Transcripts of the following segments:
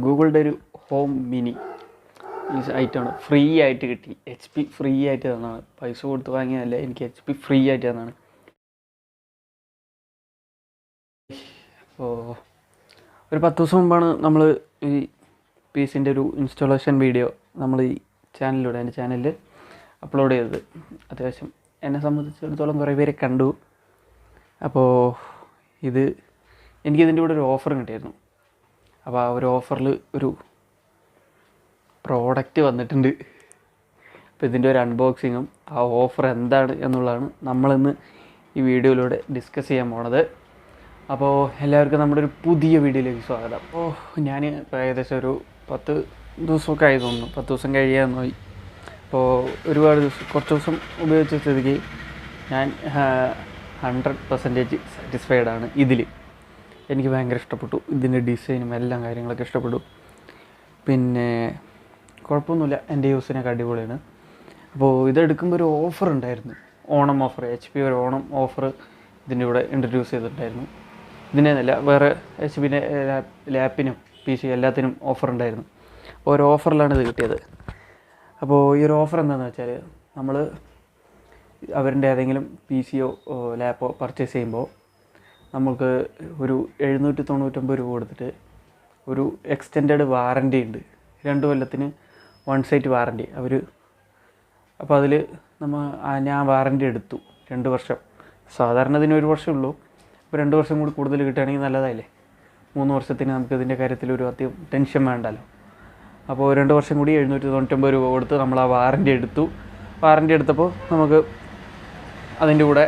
ഗൂഗിളിൻ്റെ ഒരു home mini ഈ ഐറ്റമാണ്. ഫ്രീ ആയിട്ട് കിട്ടി. HP ഫ്രീ ആയിട്ട് തന്നതാണ്. പൈസ കൊടുത്ത് വാങ്ങിയതല്ല, എനിക്ക് HP ഫ്രീ ആയിട്ട് തന്നതാണ്. അപ്പോൾ ഒരു 10 ദിവസം മുമ്പാണ് നമ്മൾ ഈ പീസിൻ്റെ ഒരു ഇൻസ്റ്റാളേഷൻ വീഡിയോ നമ്മൾ ഈ ചാനലിലൂടെ എൻ്റെ ചാനലിൽ അപ്ലോഡ് ചെയ്തത്. അത്യാവശ്യം എന്നെ സംബന്ധിച്ചിടത്തോളം കുറേ പേരെ കണ്ടു. അപ്പോൾ എനിക്കിതിൻ്റെ കൂടെ ഒരു ഓഫർ കിട്ടിയായിരുന്നു. അപ്പോൾ ആ ഒരു ഓഫറിൽ ഒരു പ്രോഡക്റ്റ് വന്നിട്ടുണ്ട്. അപ്പോൾ ഇതിൻ്റെ ഒരു അൺബോക്സിങ്ങും ആ ഓഫർ എന്താണ് എന്നുള്ളതാണ് നമ്മളിന്ന് ഈ വീഡിയോയിലൂടെ ഡിസ്കസ് ചെയ്യാൻ പോണത്. അപ്പോൾ എല്ലാവർക്കും നമ്മുടെ ഒരു പുതിയ വീഡിയോയിലേക്ക് സ്വാഗതം. അപ്പോൾ ഞാൻ ഏകദേശം ഒരു 10 ദിവസമൊക്കെ ആയി തോന്നുന്നു. 10 ദിവസം കഴിയാൻ പോയി. അപ്പോൾ കുറച്ച് ദിവസം ഉപയോഗിച്ച സ്ഥിതിക്ക് ഞാൻ 100% സാറ്റിസ്ഫൈഡ് ആണ്. എനിക്ക് ഭയങ്കര ഇഷ്ടപ്പെട്ടു. ഇതിൻ്റെ ഡിസൈനും എല്ലാ കാര്യങ്ങളൊക്കെ ഇഷ്ടപ്പെട്ടു. പിന്നെ കുഴപ്പമൊന്നുമില്ല, എൻ്റെ യൂസിനൊക്കെ അടിപൊളിയാണ്. അപ്പോൾ ഇതെടുക്കുമ്പോൾ ഒരു ഓഫർ ഉണ്ടായിരുന്നു, ഓണം ഓഫർ. HP ഒരു ഓണം ഓഫർ ഇതിൻ്റെ കൂടെ ഇൻട്രൊഡ്യൂസ് ചെയ്തിട്ടുണ്ടായിരുന്നു. ഇതിനല്ല, വേറെ HP ലാപ്പിനും PC എല്ലാത്തിനും ഓഫർ ഉണ്ടായിരുന്നു. അപ്പോൾ ഒരു ഓഫറിലാണ് ഇത് കിട്ടിയത്. അപ്പോൾ ഈ ഒരു ഓഫർ എന്താണെന്ന് വെച്ചാൽ, നമ്മൾ അവരുടെ ഏതെങ്കിലും PCയോ ലാപ്പോ പർച്ചേസ് ചെയ്യുമ്പോൾ നമുക്ക് ഒരു 799 രൂപ കൊടുത്തിട്ട് ഒരു എക്സ്റ്റെൻഡഡ് വാറൻറ്റി ഉണ്ട്. 2 കൊല്ലത്തിന് 1 സൈറ്റ് വാറൻറ്റി അപ്പോൾ അതിൽ ഞാൻ വാറൻറ്റി എടുത്തു 2 വർഷം. സാധാരണ ഇതിന് 1 വർഷമേ ഉള്ളൂ. അപ്പോൾ 2 വർഷം കൂടി കൂടുതൽ കിട്ടുകയാണെങ്കിൽ നല്ലതായില്ലേ. 3 വർഷത്തിന് നമുക്ക് ഇതിൻ്റെ കാര്യത്തിൽ ഒരു അധികം ടെൻഷൻ വേണ്ടല്ലോ. അപ്പോൾ 2 വർഷം കൂടി 799 രൂപ കൊടുത്ത് നമ്മൾ ആ വാറൻറ്റി എടുത്തു. വാറൻറ്റി എടുത്തപ്പോൾ നമുക്ക് അതിൻ്റെ കൂടെ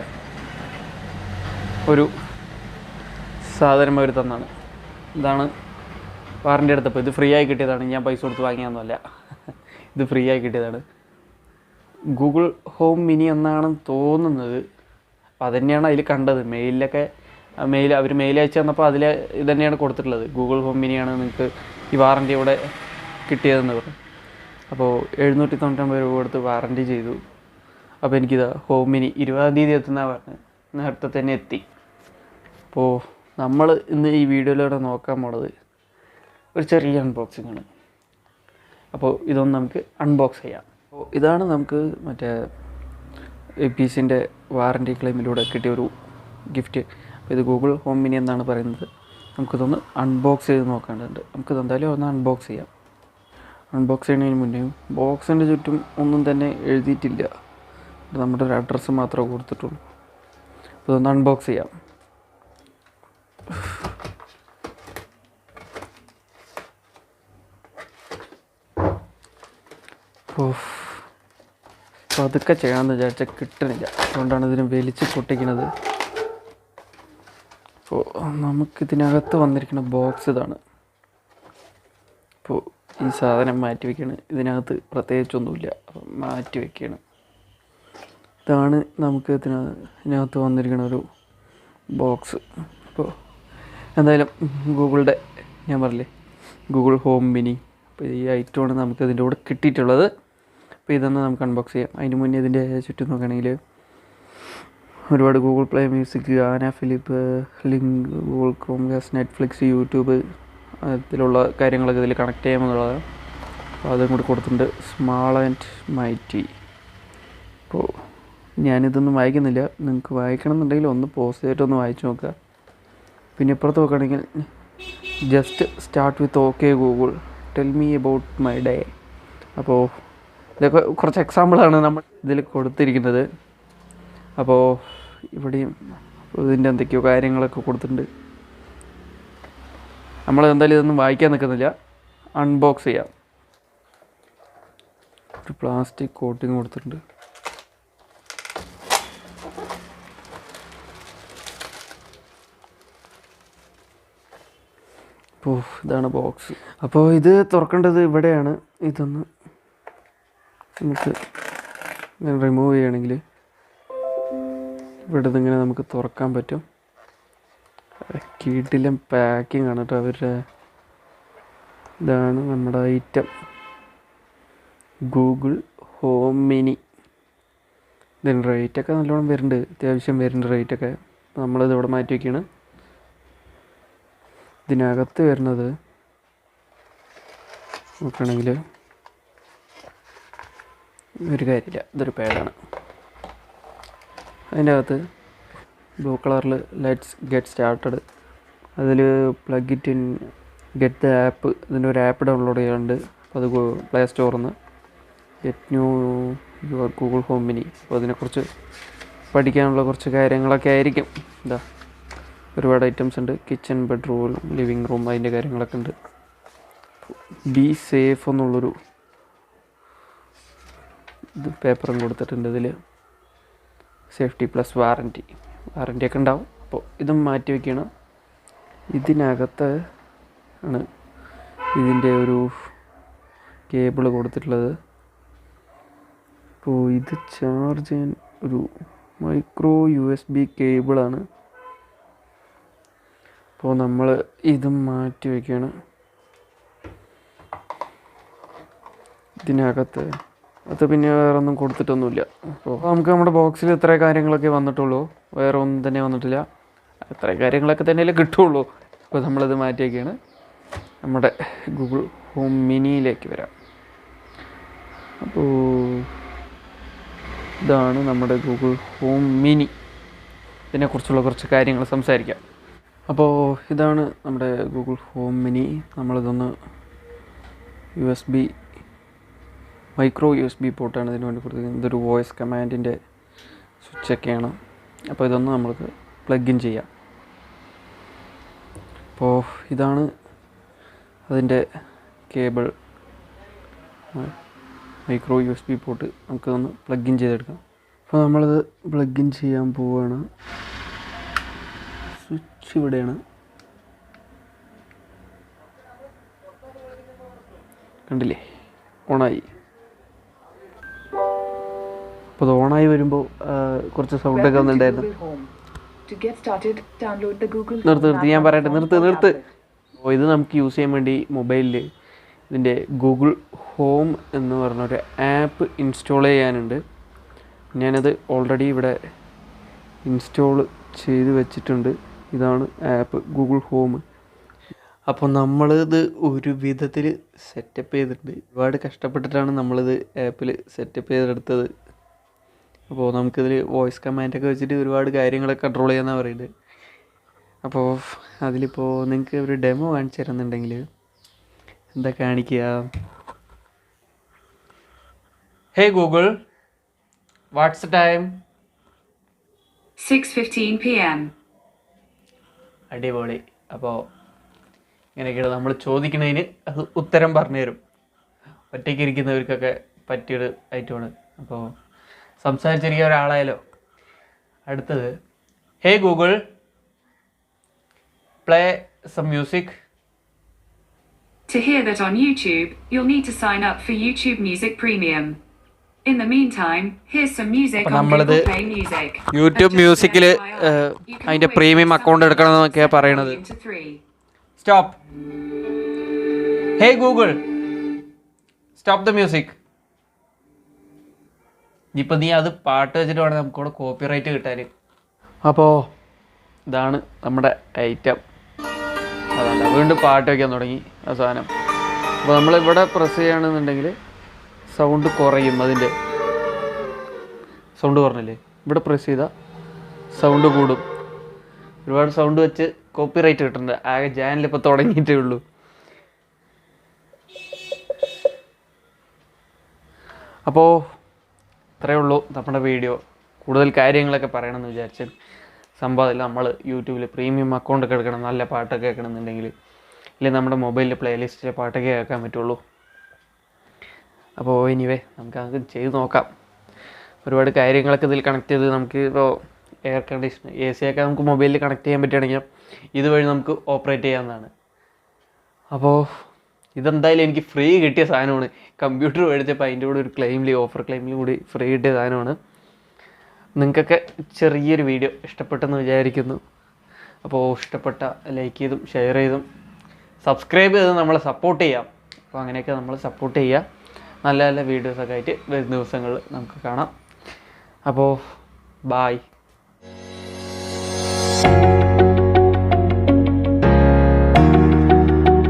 ഒരു സാധനം അവർ തന്നാണ്. ഇതാണ് വാറൻറ്റി എടുത്തപ്പോൾ. ഇത് ഫ്രീ ആയി കിട്ടിയതാണ്, ഞാൻ പൈസ കൊടുത്ത് വാങ്ങിയൊന്നുമല്ല. ഇത് ഫ്രീ ആയി കിട്ടിയതാണ്. ഗൂഗിൾ ഹോം മിനി എന്നാണ് തോന്നുന്നത്. അപ്പോൾ അതുതന്നെയാണ് അതിൽ കണ്ടത്. അവർ മെയിൽ അയച്ചു തന്നപ്പോൾ അതിൽ ഇത് തന്നെയാണ് കൊടുത്തിട്ടുള്ളത്. ഗൂഗിൾ ഹോം മിനിയാണ് നിങ്ങൾക്ക് ഈ വാറൻറ്റി ഇവിടെ കിട്ടിയതെന്ന് പറഞ്ഞു. അപ്പോൾ 799 രൂപ കൊടുത്ത് വാറൻറ്റി ചെയ്തു. അപ്പോൾ എനിക്കിത് ഹോം മിനി 20-ാം തീയതി എത്തുന്നതാണ് പറഞ്ഞത്. നേരത്തെ തന്നെ എത്തി. അപ്പോൾ നമ്മൾ ഇന്ന് ഈ വീഡിയോയിലൂടെ നോക്കാൻ പോണത് ഒരു ചെറിയ അൺബോക്സിംഗ് ആണ്. അപ്പോൾ ഇതൊന്ന് നമുക്ക് അൺബോക്സ് ചെയ്യാം. അപ്പോൾ ഇതാണ് നമുക്ക് മറ്റേ പീസിൻ്റെ വാറൻറ്റി ക്ലെയിമിലൂടെ കിട്ടിയൊരു ഗിഫ്റ്റ്. അപ്പോൾ ഇത് ഗൂഗിൾ ഹോം മിനി എന്നാണ് പറയുന്നത്. നമുക്കിതൊന്ന് അൺബോക്സ് ചെയ്ത് നോക്കേണ്ടതുണ്ട്. നമുക്കിതെന്തായാലും ഒന്ന് അൺബോക്സ് ചെയ്യാം. അൺബോക്സ് ചെയ്യുന്നതിന് മുന്നേ ബോക്സിൻ്റെ ചുറ്റും ഒന്നും തന്നെ എഴുതിയിട്ടില്ല. നമ്മുടെ ഒരു അഡ്രസ്സ് മാത്രമേ കൊടുത്തിട്ടുള്ളൂ. അപ്പോൾ ഇതൊന്ന് അൺബോക്സ് ചെയ്യാം. അപ്പോൾ അതൊക്കെ ചെയ്യണമെന്ന് വിചാരിച്ചാൽ കിട്ടണില്ല. അതുകൊണ്ടാണ് ഇതിന് വലിച്ച് പൊട്ടിക്കുന്നത്. അപ്പോൾ നമുക്കിതിനകത്ത് വന്നിരിക്കുന്ന ബോക്സ് ഇതാണ്. അപ്പോൾ ഈ സാധനം മാറ്റി വയ്ക്കുകയാണ്. ഇതിനകത്ത് പ്രത്യേകിച്ചൊന്നുമില്ല, അപ്പം മാറ്റി വയ്ക്കുകയാണ്. ഇതാണ് നമുക്ക് ഇതിനകത്ത് വന്നിരിക്കുന്ന ഒരു ബോക്സ്. അപ്പോൾ എന്തായാലും ഞാൻ പറഞ്ഞില്ലേ, ഗൂഗിൾ ഹോം മിനി. അപ്പോൾ ഈ ഐറ്റമാണ് നമുക്ക് ഇതിൻ്റെ കൂടെ കിട്ടിയിട്ടുള്ളത്. അപ്പോൾ ഇതൊന്ന് നമുക്ക് അൺബോക്സ് ചെയ്യാം. അതിന് മുന്നേ ഇതിൻ്റെ ചുറ്റും നോക്കുകയാണെങ്കിൽ ഒരുപാട് ഗൂഗിൾ പ്ലേ മ്യൂസിക്, ആന Philip, link, Google Chromecast, Netflix, YouTube അതിലുള്ള കാര്യങ്ങളൊക്കെ ഇതിൽ കണക്ട് ചെയ്യാമെന്നുള്ളതാണ്. അപ്പോൾ അതും കൂടി കൊടുത്തിട്ടുണ്ട്. Small and mighty. അപ്പോൾ ഞാനിതൊന്നും വായിക്കുന്നില്ല. നിങ്ങൾക്ക് വായിക്കണം എന്നുണ്ടെങ്കിൽ ഒന്ന് പോസ് ചെയ്തിട്ടൊന്ന് വായിച്ച് നോക്കുക. പിന്നെ ഇപ്പുറത്ത് നോക്കുകയാണെങ്കിൽ just start with okay Google, tell me about my day. അപ്പോൾ ഇതൊക്കെ കുറച്ച് എക്സാമ്പിളാണ് നമ്മൾ ഇതിൽ കൊടുത്തിരിക്കുന്നത്. അപ്പോൾ ഇവിടെയും ഇതിൻ്റെ എന്തൊക്കെയോ കാര്യങ്ങളൊക്കെ കൊടുത്തിട്ടുണ്ട്. നമ്മൾ എന്തായാലും ഇതൊന്നും വായിക്കാൻ നിൽക്കുന്നില്ല, അൺബോക്സ് ചെയ്യാം. ഒരു പ്ലാസ്റ്റിക് കോട്ടിങ് കൊടുത്തിട്ടുണ്ട്. അപ്പോൾ ഇതാണ് ബോക്സ്. അപ്പോൾ ഇത് തുറക്കേണ്ടത് ഇവിടെയാണ്. ഇതൊന്ന് നമുക്ക് റിമൂവ് ചെയ്യണമെങ്കിൽ ഇവിടെ ഇതിങ്ങനെ നമുക്ക് തുറക്കാൻ പറ്റും. കിടിലൻ പാക്കിംഗ് ആണ് കേട്ടോ അവരുടെ. ഇതാണ് നമ്മുടെ ഐറ്റം, ഗൂഗിൾ ഹോം മിനി. ഇതിന് റേറ്റൊക്കെ നല്ലോണം വരുന്നുണ്ട്, അത്യാവശ്യം വരുന്നുണ്ട് റേറ്റൊക്കെ. നമ്മളിത് ഇവിടെ മാറ്റി വയ്ക്കുകയാണ്. ഇതിനകത്ത് വരുന്നത് നോക്കുകയാണെങ്കിൽ ഒരു കാര്യമില്ല, ഇതൊരു പാഡാണ്. അതിൻ്റെ അകത്ത് ബ്ലൂ കളറിൽ ലെറ്റ്സ് ഗെറ്റ് സ്റ്റാർട്ടഡ്, അതിൽ plug it in get the app, ഇതിൻ്റെ ഒരു ആപ്പ് ഡൗൺലോഡ് ചെയ്യാറുണ്ട്. അപ്പോൾ അത് പ്ലേ സ്റ്റോറിൽ നിന്ന് get new your Google home mini. അപ്പോൾ അതിനെക്കുറിച്ച് പഠിക്കാനുള്ള കുറച്ച് കാര്യങ്ങളൊക്കെ ആയിരിക്കും. എന്താ ഒരുപാട് ഐറ്റംസ് ഉണ്ട്. കിച്ചൺ, ബെഡ്റൂം, ലിവിങ് റൂം, അതിൻ്റെ കാര്യങ്ങളൊക്കെ ഉണ്ട്. ബി സേഫ് എന്നുള്ളൊരു ഇത് പേപ്പറും കൊടുത്തിട്ടുണ്ട്. ഇതിൽ സേഫ്റ്റി പ്ലസ് വാറൻറ്റിയൊക്കെ ഉണ്ടാവും. അപ്പോൾ ഇതും മാറ്റി വയ്ക്കണം. ഇതിനകത്ത് ആണ് ഇതിൻ്റെ ഒരു കേബിൾ കൊടുത്തിട്ടുള്ളത്. അപ്പോൾ ഇത് ചാർജ് ചെയ്യാൻ ഒരു മൈക്രോ USB കേബിളാണ്. അപ്പോൾ നമ്മൾ ഇതും മാറ്റി വയ്ക്കുകയാണ്. ഇതിനകത്ത് അത് പിന്നെ വേറെ ഒന്നും കൊടുത്തിട്ടൊന്നുമില്ല. അപ്പോൾ നമുക്ക് നമ്മുടെ ബോക്സിൽ ഇത്ര കാര്യങ്ങളൊക്കെ വന്നിട്ടുള്ളൂ, വേറെ ഒന്നും തന്നെ വന്നിട്ടില്ല. അത്ര കാര്യങ്ങളൊക്കെ തന്നെയല്ലേ കിട്ടുള്ളൂ. അപ്പോൾ നമ്മളിത് മാറ്റി വയ്ക്കുകയാണ്. നമ്മുടെ ഗൂഗിൾ ഹോം മിനിയിലേക്ക് വരാം. അപ്പോൾ ഇതാണ് നമ്മുടെ ഗൂഗിൾ ഹോം മിനി. ഇതിനെക്കുറിച്ചുള്ള കുറച്ച് കാര്യങ്ങൾ സംസാരിക്കാം. അപ്പോൾ ഇതാണ് നമ്മുടെ ഗൂഗിൾ ഹോം മിനി. നമ്മളിതൊന്ന് മൈക്രോ USB പോർട്ടാണ് ഇതിന് വേണ്ടി കൊടുത്തിരിക്കുന്നത്. ഇതൊരു വോയിസ് കമാൻഡിൻ്റെ സ്വിച്ചൊക്കെയാണ്. അപ്പോൾ ഇതൊന്ന് നമ്മൾക്ക് പ്ലഗ് ഇൻ ചെയ്യാം. അപ്പോൾ ഇതാണ് അതിൻ്റെ കേബിൾ, മൈക്രോ USB പോർട്ട്. നമുക്കിതൊന്ന് പ്ലഗ് ഇൻ ചെയ്തെടുക്കാം. അപ്പോൾ നമ്മളിത് പ്ലഗ് ഇൻ ചെയ്യാൻ പോവുകയാണ്. സ്വിച്ച് ഇവിടെയാണ്, കണ്ടില്ലേ, ഓണായി. അപ്പോൾ അത് ഓണായി വരുമ്പോൾ കുറച്ച് സൗണ്ടൊക്കെ വന്നിട്ടുണ്ടായിരുന്നു. നിർത്ത്, ഞാൻ പറയട്ടെ, നിർത്ത്. അപ്പോൾ ഇത് നമുക്ക് യൂസ് ചെയ്യാൻ വേണ്ടി മൊബൈലിൽ ഇതിൻ്റെ ഗൂഗിൾ ഹോം എന്ന് പറഞ്ഞൊരു ആപ്പ് ഇൻസ്റ്റാൾ ചെയ്യാനുണ്ട്. ഞാനത് ഓൾറെഡി ഇവിടെ ഇൻസ്റ്റാൾ ചെയ്ത് വെച്ചിട്ടുണ്ട്. ഇതാണ് ആപ്പ് ഗൂഗിൾ ഹോം. അപ്പോൾ നമ്മളിത് ഒരു വിധത്തിൽ സെറ്റപ്പ് ചെയ്തിട്ടുണ്ട്. ഒരുപാട് കഷ്ടപ്പെട്ടിട്ടാണ് നമ്മളിത് ആപ്പിൽ സെറ്റപ്പ് ചെയ്തെടുത്തത്. അപ്പോൾ നമുക്കിതിൽ വോയിസ് കമാൻഡൊക്കെ വെച്ചിട്ട് ഒരുപാട് കാര്യങ്ങളൊക്കെ കൺട്രോൾ ചെയ്യാമെന്നാണ് പറയുന്നത്. അപ്പോൾ അതിലിപ്പോൾ നിങ്ങൾക്ക് ഒരു ഡെമോ കാണിച്ചു തരുന്നുണ്ടെങ്കിൽ എന്താ കാണിക്കുക? Hey Google, what's time? 6:15 PM. അടിപൊളി. അപ്പോൾ ഇങ്ങനെയൊക്കെയാണ് നമ്മൾ ചോദിക്കുന്നതിന് അത് ഉത്തരം പറഞ്ഞു തരും. ഒറ്റയ്ക്ക് ഇരിക്കുന്നവർക്കൊക്കെ പറ്റിയൊരു ഐറ്റമാണ്. അപ്പോൾ സംസാരിച്ചിരിക്കുന്ന ഒരാളായാലോ. അടുത്തത്, hey Google, play some music. To hear that on YouTube, you'll need to sign up for YouTube Music Premium. In the meantime, here's some music on Google Play Music. YouTube മ്യൂസിക്കിൽ അതിൻ്റെ പ്രീമിയം അക്കൗണ്ട് എടുക്കണം എന്നൊക്കെയാണ് പറയണത്. Stop. Hey Google, stop the music. ഇനിയിപ്പോൾ നീ അത് പാട്ട് വെച്ചിട്ട് വേണം നമുക്കിവിടെ കോപ്പിറൈറ്റ് കിട്ടാൻ. അപ്പോൾ ഇതാണ് നമ്മുടെ ഐറ്റം. അതല്ല, വീണ്ടും പാട്ട് വയ്ക്കാൻ തുടങ്ങി ആ സാധനം. അപ്പോൾ നമ്മളിവിടെ പ്രസ് ചെയ്യുകയാണെന്നുണ്ടെങ്കിൽ സൗണ്ട് കുറയും. അതിൻ്റെ സൗണ്ട് കുറഞ്ഞില്ലേ, ഇവിടെ പ്രസ് ചെയ്താൽ സൗണ്ട് കൂടും. ഒരുപാട് സൗണ്ട് വെച്ച് കോപ്പിറൈറ്റ് കിട്ടുന്നുണ്ട്. ആകെ ചാനലിപ്പോൾ തുടങ്ങിയിട്ടേ ഉള്ളൂ. അപ്പോൾ ഇത്രയേ ഉള്ളൂ നമ്മുടെ വീഡിയോ. കൂടുതൽ കാര്യങ്ങളൊക്കെ പറയണമെന്ന് വിചാരിച്ചു. സംഭവം നമ്മൾ യൂട്യൂബിൽ പ്രീമിയം അക്കൗണ്ടൊക്കെ എടുക്കണം, നല്ല പാട്ടൊക്കെ കേൾക്കണമെന്നുണ്ടെങ്കിൽ. ഇല്ലെങ്കിൽ നമ്മുടെ മൊബൈലിൽ പ്ലേലിസ്റ്റിലെ പാട്ടൊക്കെ കേൾക്കാൻ പറ്റുള്ളൂ. അപ്പോൾ എനിവേ നമുക്കത് ചെയ്ത് നോക്കാം. ഒരുപാട് കാര്യങ്ങളൊക്കെ ഇതിൽ കണക്ട് ചെയ്ത് നമുക്ക് ഇപ്പോൾ എയർ കണ്ടീഷണർ, AC ഒക്കെ നമുക്ക് മൊബൈലിൽ കണക്ട് ചെയ്യാൻ പറ്റുകയാണെങ്കിൽ ഇതുവഴി നമുക്ക് ഓപ്പറേറ്റ് ചെയ്യാവുന്നതാണ്. അപ്പോൾ ഇതെന്തായാലും എനിക്ക് ഫ്രീ കിട്ടിയ സാധനമാണ്. കമ്പ്യൂട്ടർ മേടിച്ചപ്പോൾ അതിൻ്റെ കൂടെ ഒരു ഓഫർ ക്ലെയിമിലും കൂടി ഫ്രീ കിട്ടിയ സാധനമാണ്. നിങ്ങൾക്കൊക്കെ ചെറിയൊരു വീഡിയോ ഇഷ്ടപ്പെട്ടെന്ന് വിചാരിക്കുന്നു. അപ്പോൾ ഇഷ്ടപ്പെട്ട ലൈക്ക് ചെയ്തും ഷെയർ ചെയ്തും സബ്സ്ക്രൈബ് ചെയ്ത് നമ്മളെ സപ്പോർട്ട് ചെയ്യാം. അപ്പോൾ അങ്ങനെയൊക്കെ നമ്മൾ സപ്പോർട്ട് ചെയ്യുക. നല്ല നല്ല വീഡിയോസൊക്കെ ആയിട്ട് വരുന്ന ദിവസങ്ങളിൽ നമുക്ക് കാണാം. അപ്പോൾ ബായ്.